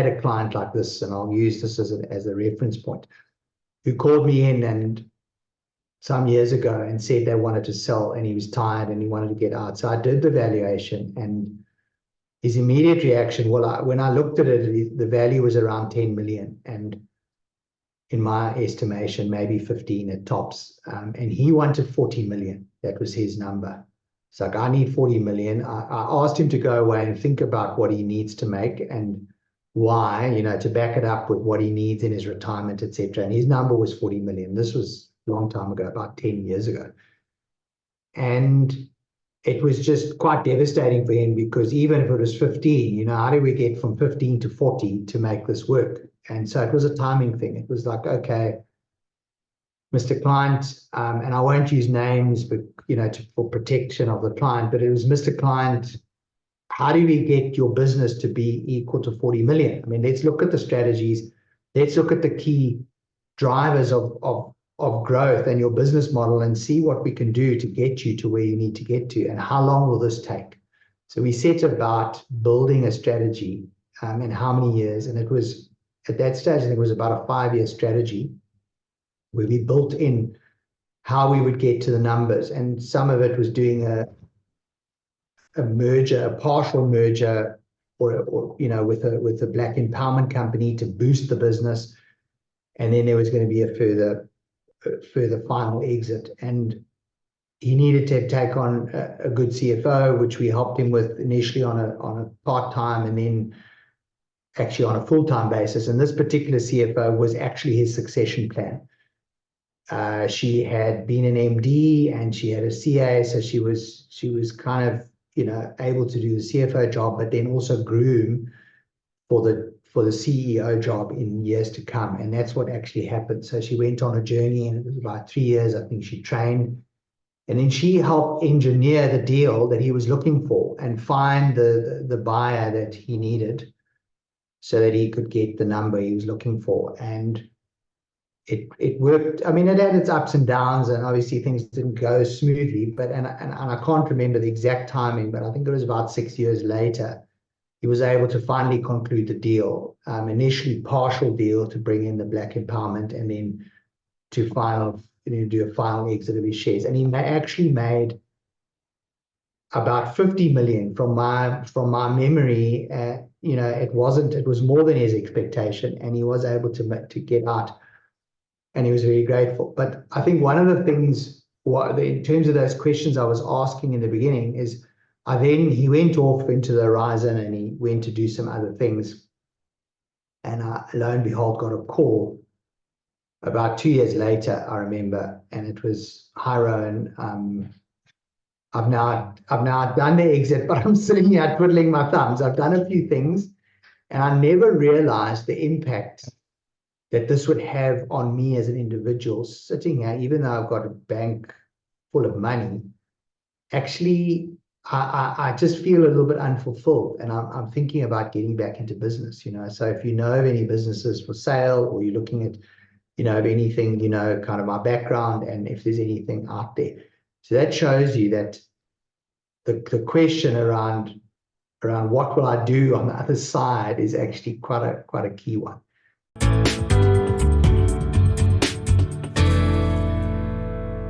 had a client like this, and I'll use this as a reference point, who called me in and some years ago and said they wanted to sell, and he was tired and he wanted to get out. So I did the valuation, and his immediate reaction, when I looked at it, the value was around 10 million, and in my estimation, maybe 15 at tops. And he wanted 40 million. That was his number. It's like, I need 40 million. I asked him to go away and think about what he needs to make and why, to back it up with what he needs in his retirement, etc. And his number was 40 million. This was a long time ago, about 10 years ago. And it was just quite devastating for him, because even if it was 15, how do we get from 15 to 40 to make this work? And so it was a timing thing. It was like, okay, Mr. Client, and I won't use names, but for protection of the client, but it was, Mr. Client, how do we get your business to be equal to 40 million? I mean, let's look at the strategies. Let's look at the key drivers of growth and your business model, and see what we can do to get you to where you need to get to, and how long will this take? So we set about building a strategy, and how many years, and it was, at that stage, I think it was about a 5-year strategy, where we built in how we would get to the numbers. And some of it was doing a merger, a partial merger, or with a black empowerment company to boost the business. And then there was going to be a further final exit. And he needed to take on a good CFO, which we helped him with initially on a part-time, and then actually on a full-time basis. And this particular CFO was actually his succession plan. She had been an MD and she had a CA, so she was kind of able to do the CFO job, but then also groom for the CEO job in years to come. And that's what actually happened. So she went on a journey, and it was about 3 years, I think, she trained. And then she helped engineer the deal that he was looking for and find the buyer that he needed, so that he could get the number he was looking for. And it worked. I mean, it had its ups and downs, and obviously things didn't go smoothly, but and I can't remember the exact timing, but I think it was about 6 years later, he was able to finally conclude the deal. Initially partial deal to bring in the black empowerment, and then to do a final exit of his shares. And he actually made about 50 million from my memory. It was more than his expectation, and he was able to get out, and he was very grateful. But I think one of the things, in terms of those questions I was asking in the beginning, is he went off into the horizon, and he went to do some other things, and lo and behold got a call about 2 years later, I remember, and it was, "Hi Rowan, I've now done the exit, but I'm sitting here twiddling my thumbs. I've done a few things, and I never realized the impact that this would have on me as an individual sitting here, even though I've got a bank full of money. Actually, I just feel a little bit unfulfilled, and I'm thinking about getting back into business, So if you know of any businesses for sale, or you're looking at, of anything, kind of my background, and if there's anything out there." So that shows you that the question around what will I do on the other side is actually quite a key one.